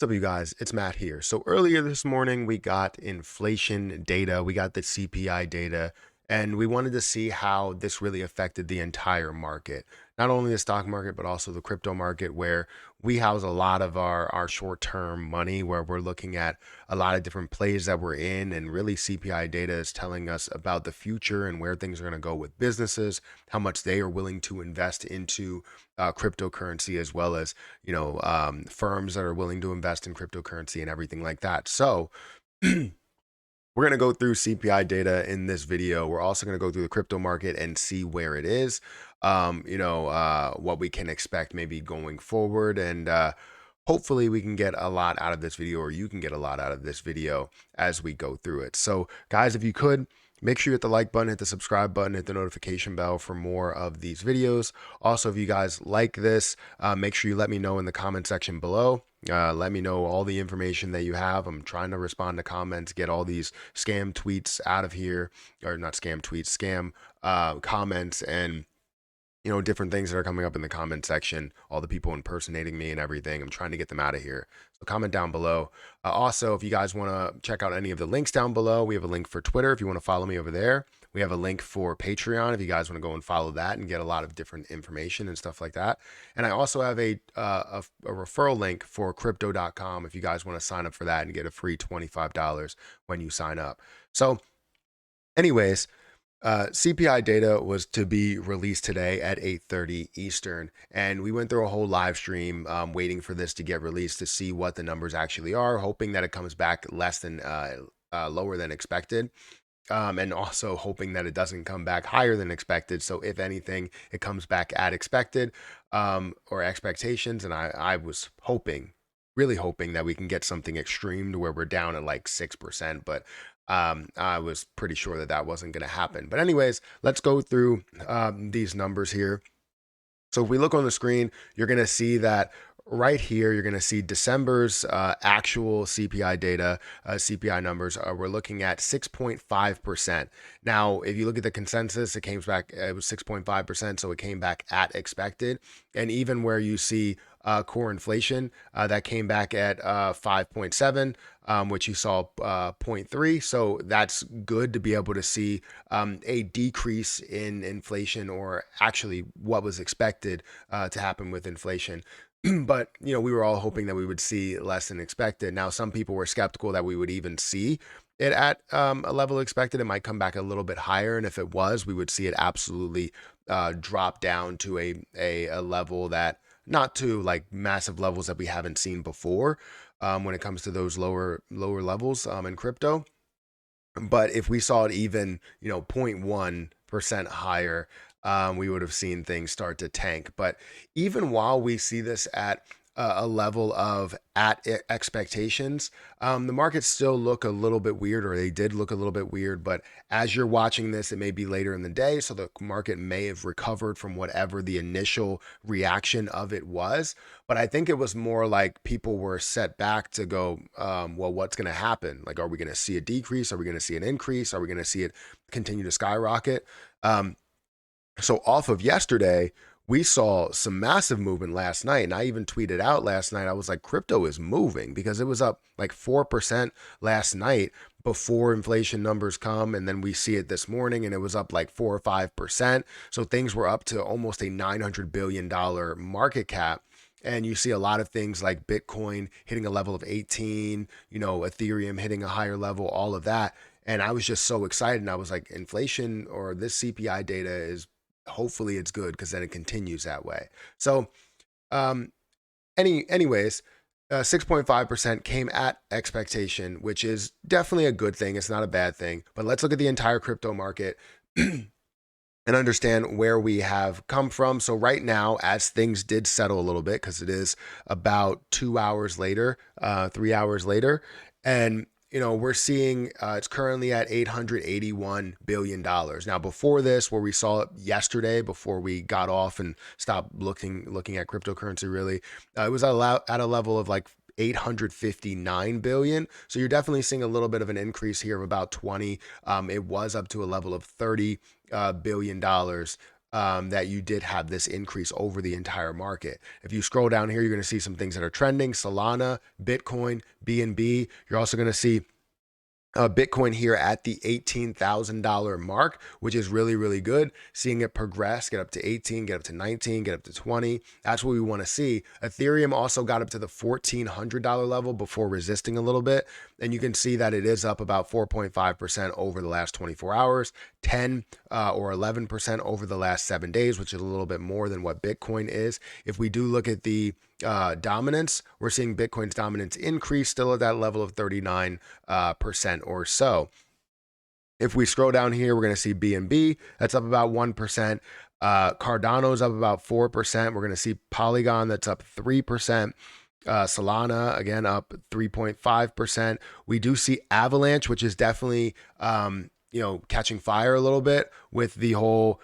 What's up, you guys? It's Matt here. So earlier this morning, we got inflation data, we got the CPI data, and we wanted to see how this really affected the entire market. Not only the stock market, but also the crypto market, where we house a lot of our short-term money, where we're looking at a lot of different plays that we're in. And really, CPI data is telling us about the future and where things are going to go with businesses, how much they are willing to invest into cryptocurrency, as well as firms that are willing to invest in cryptocurrency and everything like that. So we're going to go through CPI data in this video. We're also going to go through the crypto market and see where it is, what we can expect maybe going forward. And hopefully we can get a lot out of this video, or you can get a lot out of this video as we go through it. So guys, if you could, make sure you hit the like button, hit the subscribe button, hit the notification bell for more of these videos. Also, if you guys like this, make sure you let me know in the comment section below. Let me know all the information that you have. I'm trying to respond to comments, get all these scam tweets out of here, or not scam tweets, scam comments, and different things that are coming up in the comment section, all the people impersonating me and everything. I'm trying to get them out of here. So comment down below. Also, if you guys want to check out any of the links down below, we have a link for Twitter if you want to follow me over there. We have a link for Patreon if you guys want to go and follow that and get a lot of different information and stuff like that. And I also have a referral link for crypto.com if you guys want to sign up for that and get a free $25 when you sign up. So anyways, CPI data was to be released today at 8:30 Eastern, and we went through a whole live stream waiting for this to get released to see what the numbers actually are, hoping that it comes back lower than expected, and also hoping that it doesn't come back higher than expected. So if anything, it comes back at expected or expectations, and I was hoping, really hoping that we can get something extreme to where we're down at like 6%, but I was pretty sure that that wasn't going to happen. But anyways, let's go through these numbers here. So if we look on the screen, you're going to see that right here, you're going to see December's actual CPI data, CPI numbers. We're looking at 6.5%. Now, if you look at the consensus, it came back, it was 6.5%. So it came back at expected. And even where you see core inflation, that came back at 5.7, which you saw 0.3. So that's good to be able to see a decrease in inflation, or actually what was expected to happen with inflation. But we were all hoping that we would see less than expected. Now, some people were skeptical that we would even see it at a level expected. It might come back a little bit higher, and if it was, we would see it absolutely drop down to a level that, not to like massive levels that we haven't seen before when it comes to those lower levels in crypto. But if we saw it even 0.1% higher, we would have seen things start to tank. But even while we see this at a level of expectations, the markets still look a little bit weird, or they did look a little bit weird. But as you're watching this, it may be later in the day, so the market may have recovered from whatever the initial reaction of it was. But I think it was more like people were set back to go, well, what's going to happen? Like, are we going to see a decrease? Are we going to see an increase? Are we going to see it continue to skyrocket? So off of yesterday, we saw some massive movement last night. And I even tweeted out last night, I was like, crypto is moving, because it was up like 4% last night before inflation numbers come. And then we see it this morning, and it was up like 4 or 5%. So things were up to almost a $900 billion market cap. And you see a lot of things like Bitcoin hitting a level of 18, Ethereum hitting a higher level, all of that. And I was just so excited. And I was like, inflation, or this CPI data is, hopefully it's good, because then it continues that way. So anyways, 6.5% came at expectation, which is definitely a good thing. It's not a bad thing. But let's look at the entire crypto market and understand where we have come from. So right now, as things did settle a little bit, because it is about 2 hours later, 3 hours later, and we're seeing it's currently at $881 billion. Now, before this, where we saw it yesterday, before we got off and stopped looking at cryptocurrency, really, it was at a level of like 859 billion. So you're definitely seeing a little bit of an increase here of about 20. It was up to a level of $30 billion that you did have this increase over the entire market. If you scroll down here, you're going to see some things that are trending: Solana, Bitcoin, BNB. You're also going to see Bitcoin here at the $18,000 mark, which is really, really good. Seeing it progress, get up to 18, get up to 19, get up to 20. That's what we want to see. Ethereum also got up to the $1,400 level before resisting a little bit. And you can see that it is up about 4.5% over the last 24 hours, 10 or 11% over the last 7 days, which is a little bit more than what Bitcoin is. If we do look at the dominance, we're seeing Bitcoin's dominance increase, still at that level of 39% or so. If we scroll down here, we're going to see BNB, that's up about 1%. Cardano's up about 4%. We're going to see Polygon, that's up 3%. Solana, again, up 3.5%. We do see Avalanche, which is definitely, catching fire a little bit with the whole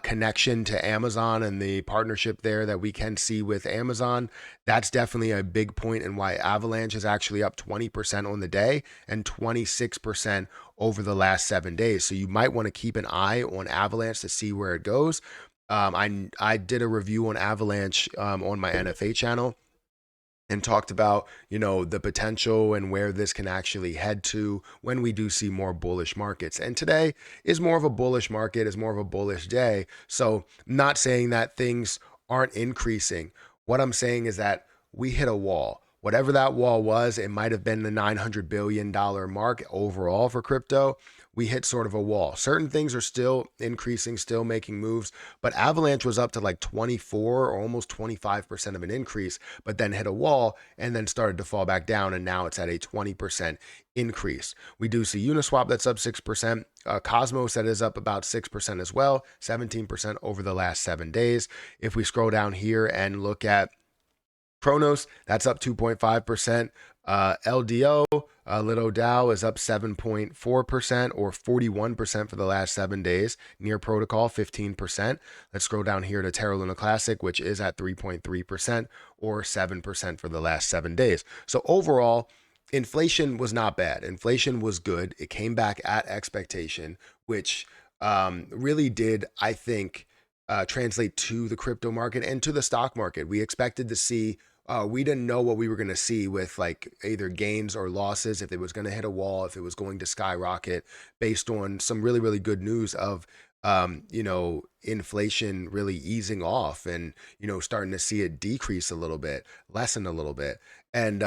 connection to Amazon and the partnership there that we can see with Amazon. That's definitely a big point in why Avalanche is actually up 20% on the day and 26% over the last 7 days. So you might want to keep an eye on Avalanche to see where it goes. I did a review on Avalanche on my NFA channel and talked about, the potential and where this can actually head to when we do see more bullish markets. And today is more of a bullish market, is more of a bullish day. So not saying that things aren't increasing. What I'm saying is that we hit a wall. Whatever that wall was, it might have been the $900 billion mark overall for crypto. We hit sort of a wall. Certain things are still increasing, still making moves, but Avalanche was up to like 24 or almost 25% of an increase, but then hit a wall and then started to fall back down. And now it's at a 20% increase. We do see Uniswap that's up 6%. Cosmos that is up about 6% as well, 17% over the last 7 days. If we scroll down here and look at Kronos, that's up 2.5%. LDO, Lido DAO is up 7.4% or 41% for the last 7 days. Near Protocol, 15%. Let's scroll down here to Terra Luna Classic, which is at 3.3% or 7% for the last 7 days. So overall, inflation was not bad. Inflation was good. It came back at expectation, which really did, I think, translate to the crypto market and to the stock market. We expected to see, we didn't know what we were going to see with like either gains or losses, if it was going to hit a wall, if it was going to skyrocket, based on some really, really good news of, inflation really easing off and, starting to see it decrease a little bit, lessen a little bit. And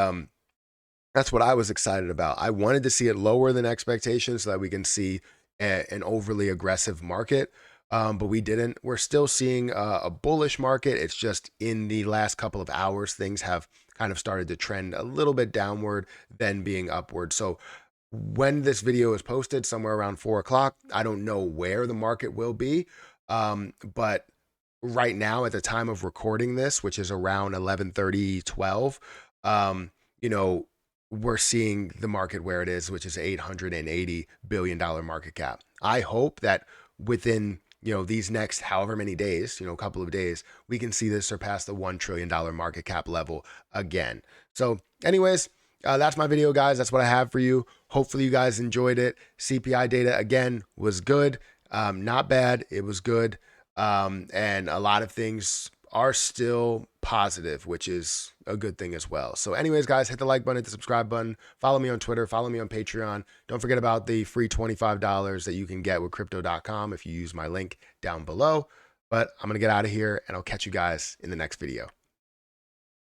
that's what I was excited about. I wanted to see it lower than expectations so that we can see an overly aggressive market. But we didn't. We're still seeing a bullish market. It's just in the last couple of hours, things have kind of started to trend a little bit downward, then being upward. So when this video is posted, somewhere around 4 o'clock, I don't know where the market will be. But right now, at the time of recording this, which is around 11:30, 12, we're seeing the market where it is, which is $880 billion market cap. I hope that within these next however many days, a couple of days, we can see this surpass the $1 trillion market cap level again. So anyways, that's my video, guys. That's what I have for you. Hopefully you guys enjoyed it. CPI data, again, was good. Not bad. It was good. And a lot of things are still positive, which is a good thing as well. So anyways, guys, hit the like button, hit the subscribe button, follow me on Twitter, follow me on Patreon. Don't forget about the free $25 that you can get with crypto.com if you use my link down below. But I'm going to get out of here and I'll catch you guys in the next video.